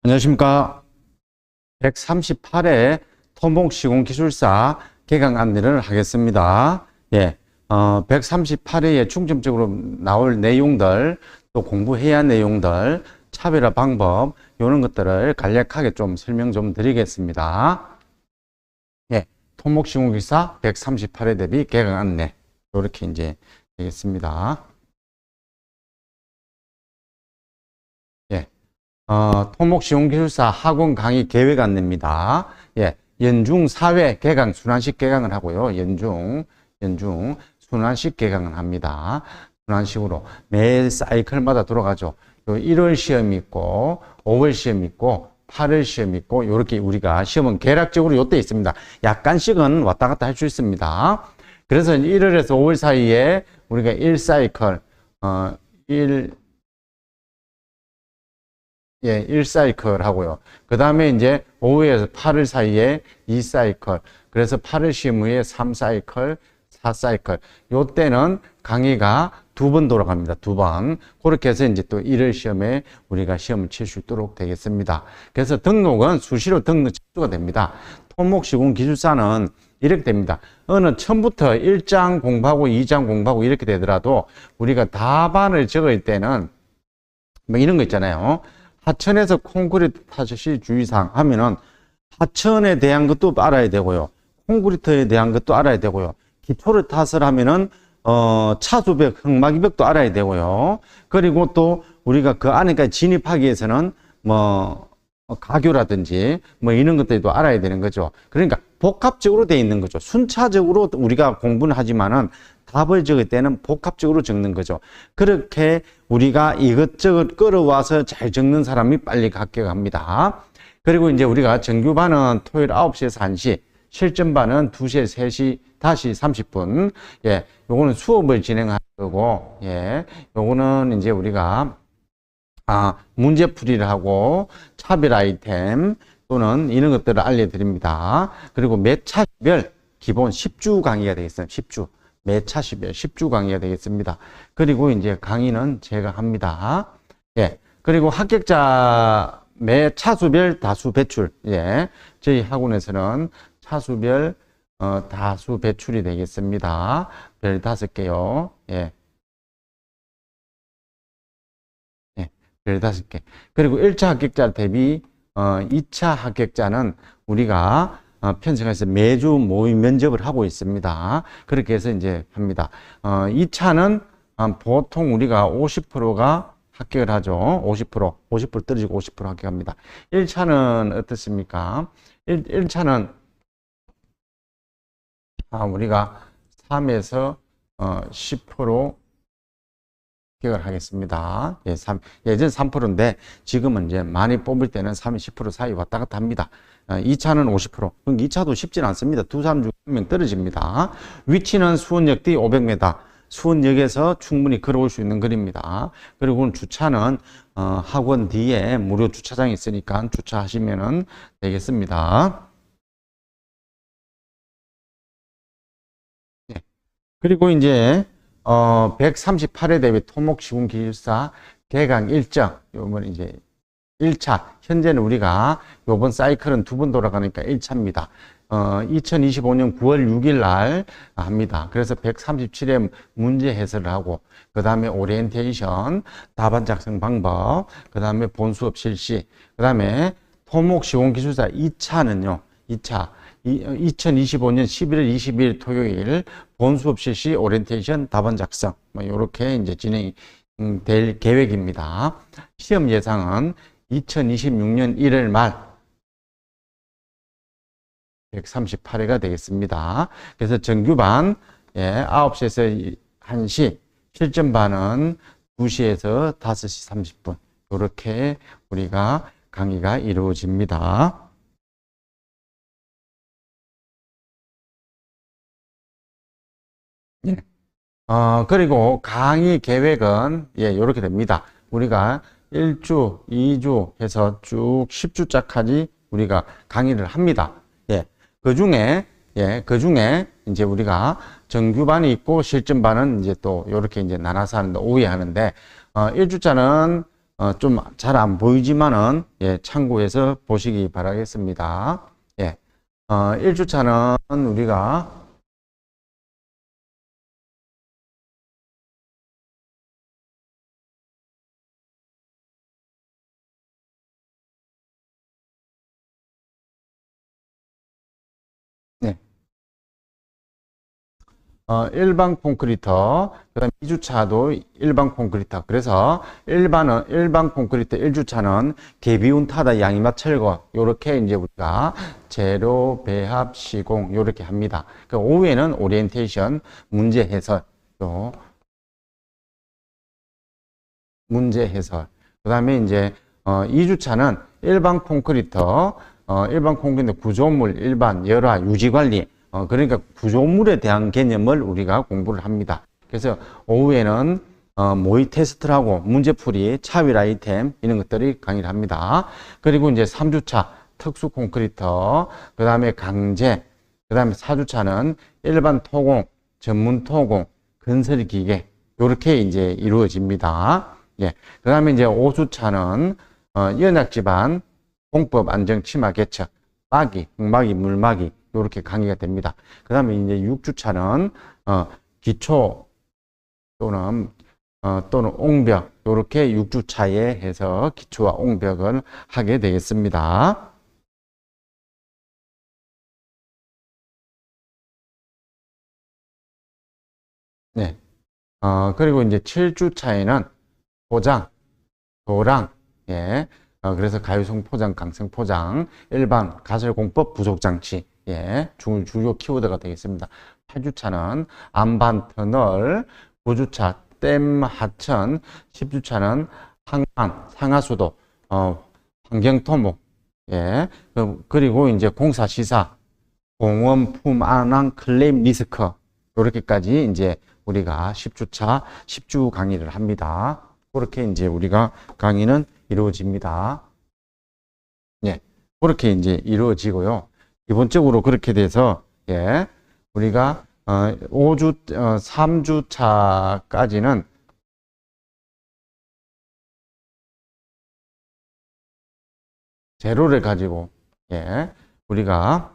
안녕하십니까. 138회 토목시공기술사 개강 안내를 하겠습니다. 138회에 중점적으로 나올 내용들, 또 공부해야 할 내용들, 차별화 방법, 이런 것들을 간략하게 좀 설명 좀 드리겠습니다. 토목시공기술사 138회 대비 개강 안내. 이렇게 이제 되겠습니다. 토목시공기술사 학원 강의 계획 안내입니다. 연중 4회 개강, 순환식 개강을 하고요. 연중 순환식 개강을 합니다. 순환식으로 매 사이클마다 돌아가죠. 1월 시험이 있고, 5월 시험이 있고, 8월 시험이 있고, 이렇게 우리가 시험은 계략적으로 요때 있습니다. 약간씩은 왔다 갔다 할 수 있습니다. 그래서 1월에서 5월 사이에 우리가 1사이클, 1사이클 하고요. 그 다음에 이제 5월에서 8월 사이에 2사이클. 그래서 8월 시험 후에 3사이클, 4사이클. 요때는 강의가 2번 돌아갑니다. 2번. 그렇게 해서 이제 또 1월 시험에 우리가 시험을 칠 수 있도록 되겠습니다. 그래서 등록은 수시로 등록 취소가 됩니다. 토목시공기술사는 이렇게 됩니다. 어느 처음부터 1장 공부하고 2장 공부하고 이렇게 되더라도 우리가 답안을 적을 때는 뭐 이런 거 있잖아요. 하천에서 콘크리트 타시 주의사항 하면은 하천에 대한 것도 알아야 되고요. 콘크리트에 대한 것도 알아야 되고요. 기초를 탓을 하면은 차수벽, 흙막이벽도 알아야 되고요. 그리고 또 우리가 그 안에까지 진입하기 위해서는 뭐 가교라든지 뭐 이런 것들도 알아야 되는 거죠. 그러니까 복합적으로 돼 있는 거죠. 순차적으로 우리가 공부는 하지만은 답을 적을 때는 복합적으로 적는 거죠. 그렇게 우리가 이것저것 끌어와서 잘 적는 사람이 빨리 합격합니다. 그리고 이제 우리가 정규반은 토요일 9시에서 1시, 실전반은 2시에서 3시, 다시 30분. 요거는 수업을 진행할 거고, 요거는 이제 우리가, 문제풀이를 하고, 차별 아이템, 또는 이런 것들을 알려드립니다. 그리고 매 차별, 기본 10주 강의가 되겠어요. 10주. 매 차시별 10주 강의가 되겠습니다. 그리고 이제 강의는 제가 합니다. 그리고 합격자 매 차수별 다수 배출. 저희 학원에서는 차수별 다수 배출이 되겠습니다. 별 5개요. 별 5개. 그리고 1차 합격자 대비 2차 합격자는 우리가 편성해서 매주 모의 면접을 하고 있습니다. 그렇게 해서 이제 합니다. 2차는 보통 우리가 50%가 합격을 하죠. 50% 떨어지고 50% 합격합니다. 1차는 어떻습니까? 1차는 우리가 3에서 10% 합격을 하겠습니다. 예전 3%인데 지금은 이제 많이 뽑을 때는 3에서 10% 사이 왔다 갔다 합니다. 2차는 50%. 그럼 2차도 쉽진 않습니다. 두 사람 중 한 명 떨어집니다. 위치는 수원역 뒤 500m. 수원역에서 충분히 걸어올 수 있는 거리입니다. 그리고 주차는 학원 뒤에 무료 주차장이 있으니까 주차하시면 되겠습니다. 그리고 이제 138회 대비 토목시공기술사 개강 일정, 요번 이제 1차, 현재는 우리가 요번 사이클은 2번 돌아가니까 1차입니다. 2025년 9월 6일 날 합니다. 그래서 137회 문제 해설을 하고, 그 다음에 오리엔테이션, 답안 작성 방법, 그 다음에 본수업 실시, 그 다음에 토목시공기술사 2차는요, 2차. 2025년 11월 20일 토요일 본수업 실시 오리엔테이션 답안 작성 뭐 이렇게 이제 진행될 계획입니다. 시험 예상은 2026년 1월 말 138회가 되겠습니다. 그래서 정규반 9시에서 1시, 실전반은 2시에서 5시 30분 이렇게 우리가 강의가 이루어집니다. 그리고 강의 계획은 이렇게 됩니다. 우리가 1주, 2주 해서 쭉 10주짜까지 우리가 강의를 합니다. 그 중에 이제 우리가 정규반이 있고 실전반은 이제 또 이렇게 이제 나눠서 하는데 오후에 하는데 1주짜는 좀 잘 안 보이지만은, 예, 참고해서 보시기 바라겠습니다. 예, 1주차는 우리가, 네, 일반 콘크리터, 그 다음 2주차도 일반 콘크리터. 그래서 일반 콘크리터 1주차는 개비운 타다 양이맛 철거, 요렇게 이제 우리가 재료, 배합, 시공, 요렇게 합니다. 그 오후에는 오리엔테이션, 문제 해설, 또 문제 해설. 그 다음에 이제, 2주차는 일반 콘크리터 구조물, 일반, 열화, 유지 관리, 그러니까 구조물에 대한 개념을 우리가 공부를 합니다. 그래서 오후에는 모의 테스트라고 문제풀이, 차별 아이템 이런 것들이 강의를 합니다. 그리고 이제 3주차 특수 콘크리터, 그 다음에 강제, 그 다음에 4주차는 일반 토공, 전문 토공, 건설 기계 이렇게 이제 이루어집니다. 예. 그 다음에 이제 5주차는 연약 집안 공법 안정 치마 개척, 빠기, 흙막이, 물막이 이렇게 강의가 됩니다. 그 다음에 이제 6주차는 기초 또는 옹벽 이렇게 6주차에 해서 기초와 옹벽을 하게 되겠습니다. 네. 그리고 이제 7주차에는 포장, 도랑, 예. 그래서 가유성 포장, 강성 포장, 일반 가설공법 부속장치, 예. 주요 키워드가 되겠습니다. 8주차는 안반 터널, 9주차 댐 하천, 10주차는 항만, 상하수도, 환경토목, 예. 그리고 이제 공사시사, 공원 품안왕 클레임 리스크, 이렇게까지 이제 우리가 10주차, 10주 강의를 합니다. 그렇게 이제 우리가 강의는 이루어집니다. 예. 그렇게 이제 이루어지고요. 기본적으로 그렇게 돼서, 예. 우리가, 3주차까지는 재료를 가지고, 예. 우리가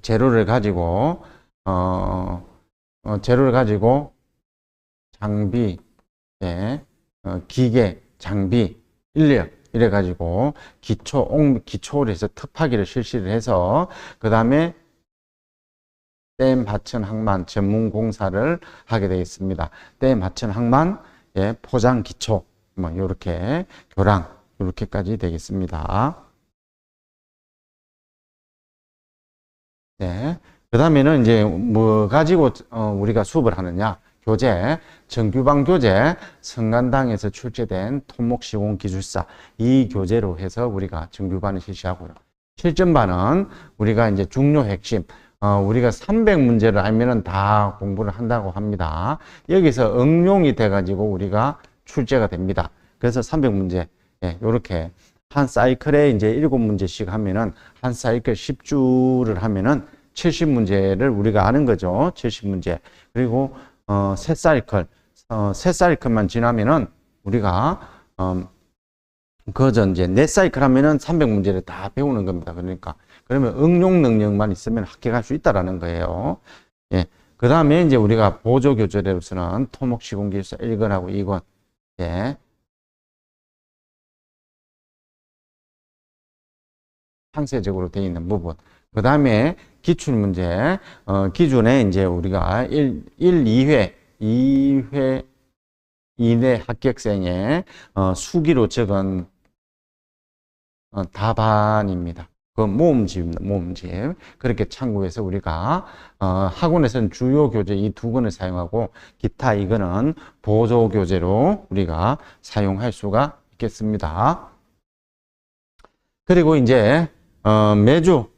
재료를 가지고, 재료를 가지고 장비, 예. 기계, 장비, 인력 이래가지고 기초를 해서 특파기를 실시를 해서 그 다음에 댐 하천 항만 전문 공사를 하게 되겠습니다. 댐 하천 항만, 예, 포장 기초 뭐 요렇게 교랑 요렇게까지 되겠습니다. 네. 그 다음에는 이제 뭐 가지고 우리가 수업을 하느냐? 교재, 정규반 교재, 성간당에서 출제된 토목시공 기술사 이 교재로 해서 우리가 정규반을 실시하고요. 실전반은 우리가 이제 중요 핵심, 우리가 300문제를 알면은 다 공부를 한다고 합니다. 여기서 응용이 돼가지고 우리가 출제가 됩니다. 그래서 300문제, 예, 요렇게 한 사이클에 이제 7문제씩 하면은 한 사이클 10주를 하면은 70문제를 우리가 아는 거죠. 70문제. 그리고 세 사이클, 세 사이클만 지나면은 우리가 그저 이제 네 사이클 하면은 300문제를 다 배우는 겁니다. 그러니까 그러면 응용 능력만 있으면 합격할 수 있다라는 거예요. 예. 그 다음에 이제 우리가 보조 교재로서는 토목시공기술사 1권하고 2권, 예. 상세적으로 되어 있는 부분. 그 다음에 기출문제, 기준에 이제 우리가 2회 이내 합격생의 수기로 적은 답안입니다. 그 모음집입니다. 모음집. 그렇게 참고해서 우리가 학원에서는 주요 교재 이 두 권을 사용하고 기타 이거는 보조 교재로 우리가 사용할 수가 있겠습니다. 그리고 이제 매주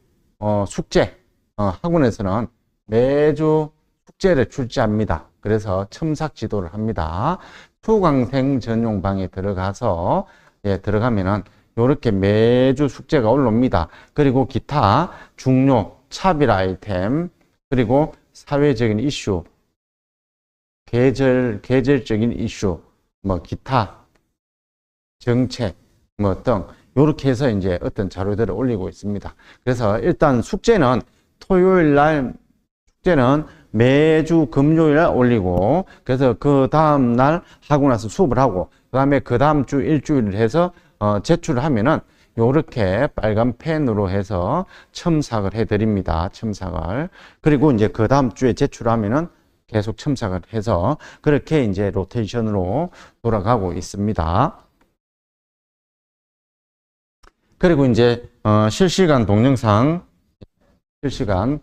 숙제, 학원에서는 매주 숙제를 출제합니다. 그래서 첨삭 지도를 합니다. 수강생 전용방에 들어가서, 예, 들어가면은 이렇게 매주 숙제가 올라옵니다. 그리고 기타 중요 차별 아이템, 그리고 사회적인 이슈, 계절적인 이슈, 뭐 기타 정책 뭐 등 요렇게 해서 이제 어떤 자료들을 올리고 있습니다. 그래서 일단 숙제는 토요일 날 숙제는 매주 금요일 날 올리고, 그래서 그 다음 날 하고 나서 수업을 하고, 그 다음에 그 다음 주 일주일을 해서 제출을 하면은 요렇게 빨간 펜으로 해서 첨삭을 해 드립니다. 첨삭을. 그리고 이제 그 다음 주에 제출하면은 계속 첨삭을 해서 그렇게 이제 로테이션으로 돌아가고 있습니다. 그리고 이제 실시간 동영상, 실시간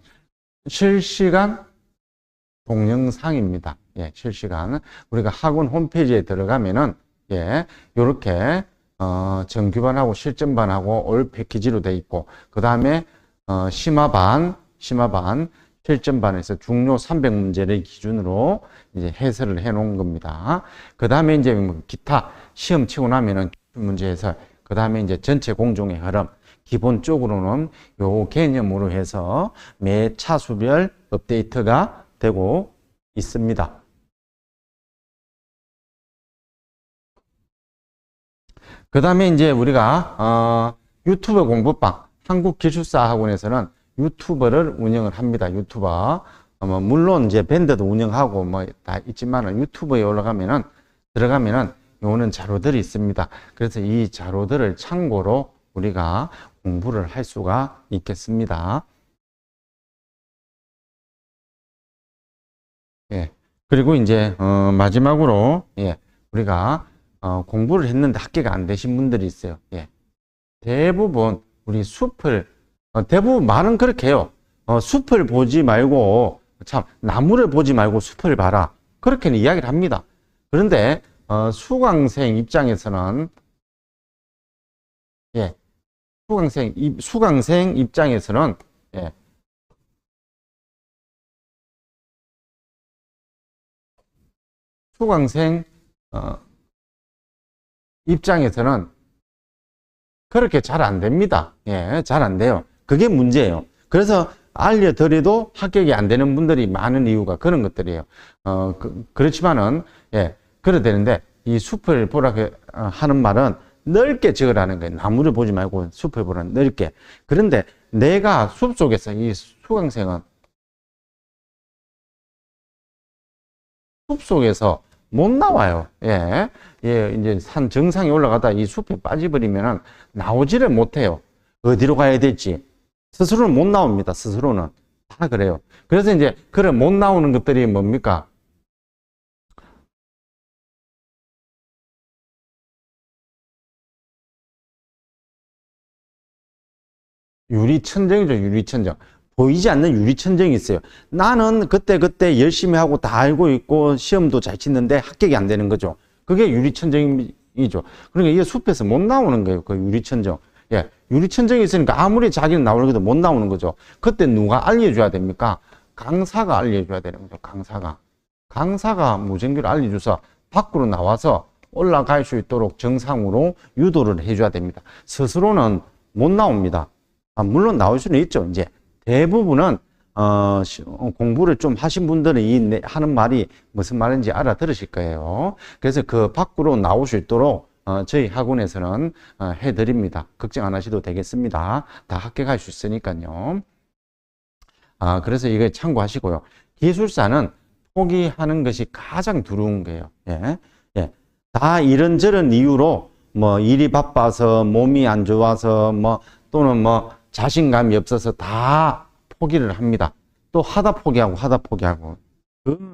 동영상입니다. 예, 실시간. 우리가 학원 홈페이지에 들어가면은 예, 요렇게 정규반하고 실전반하고 올 패키지로 돼 있고, 그 다음에 심화반 실전반에서 중요 300문제를 기준으로 이제 해설을 해 놓은 겁니다. 그 다음에 이제 뭐 기타 시험 치고 나면은 문제 해설, 그 다음에 이제 전체 공정의 흐름, 기본적으로는 요 개념으로 해서 매 차수별 업데이트가 되고 있습니다. 그 다음에 이제 우리가 유튜브 공부방, 한국기술사학원에서는 유튜버를 운영을 합니다. 유튜버. 물론 이제 밴드도 운영하고 뭐 다 있지만은 유튜브에 들어가면은 요는 자료들이 있습니다. 그래서 이 자료들을 참고로 우리가 공부를 할 수가 있겠습니다. 예. 그리고 이제 마지막으로 예, 우리가 공부를 했는데 합격이 안 되신 분들이 있어요. 예. 대부분 우리 대부분 말은 그렇게 해요. 숲을 보지 말고, 참 나무를 보지 말고 숲을 봐라, 그렇게는 이야기를 합니다. 그런데 수강생 입장에서는 예, 수강생 입장에서는 예, 수강생 입장에서는 그렇게 잘 안 됩니다. 예, 잘 안 돼요. 그게 문제예요. 그래서 알려드려도 합격이 안 되는 분들이 많은 이유가 그런 것들이에요. 그렇지만은 예, 그래야 되는데, 이 숲을 보라 하는 말은 넓게 적으라는 거예요. 나무를 보지 말고 숲을 보라, 넓게. 그런데 내가 숲 속에서 이 수강생은 숲 속에서 못 나와요. 예. 예, 이제 산 정상에 올라가다 이 숲에 빠져버리면은 나오지를 못해요. 어디로 가야 될지. 스스로는 못 나옵니다. 스스로는. 다 그래요. 그래서 이제, 그래, 못 나오는 것들이 뭡니까? 유리천정이죠, 유리천정. 보이지 않는 유리천정이 있어요. 나는 그때 열심히 하고 다 알고 있고 시험도 잘 치는데 합격이 안 되는 거죠. 그게 유리천정이죠. 그러니까 이게 숲에서 못 나오는 거예요, 그 유리천정. 예, 유리천정이 있으니까 아무리 자기는 나오려고 못 나오는 거죠. 그때 누가 알려줘야 됩니까? 강사가 알려줘야 되는 거죠, 강사가. 강사가 무전기를 알려줘서 밖으로 나와서 올라갈 수 있도록 정상으로 유도를 해줘야 됩니다. 스스로는 못 나옵니다. 물론 나올 수는 있죠. 이제 대부분은 공부를 좀 하신 분들은 이 하는 말이 무슨 말인지 알아들으실 거예요. 그래서 그 밖으로 나올 수 있도록 저희 학원에서는 해드립니다. 걱정 안 하셔도 되겠습니다. 다 합격할 수 있으니까요. 그래서 이거 참고하시고요. 기술사는 포기하는 것이 가장 두려운 거예요. 예. 예. 다 이런저런 이유로 뭐 일이 바빠서, 몸이 안 좋아서, 뭐 또는 뭐 자신감이 없어서 다 포기를 합니다. 또 하다 포기하고.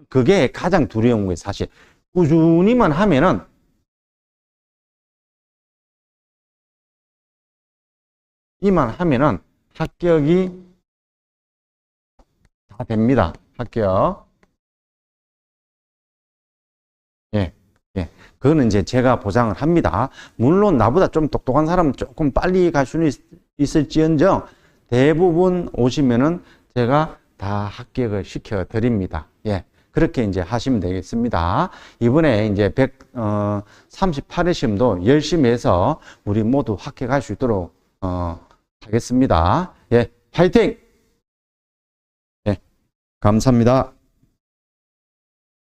그게 가장 두려운 거예요, 사실. 꾸준히만 하면은 합격이 다 됩니다. 합격. 예. 예. 그거는 이제 제가 보장을 합니다. 물론 나보다 좀 똑똑한 사람은 조금 빨리 갈 수는 있을지언정 대부분 오시면은 제가 다 합격을 시켜 드립니다. 예. 그렇게 이제 하시면 되겠습니다. 이번에 이제 138회 시험도 열심히 해서 우리 모두 합격할 수 있도록 하겠습니다. 예. 화이팅! 예. 감사합니다.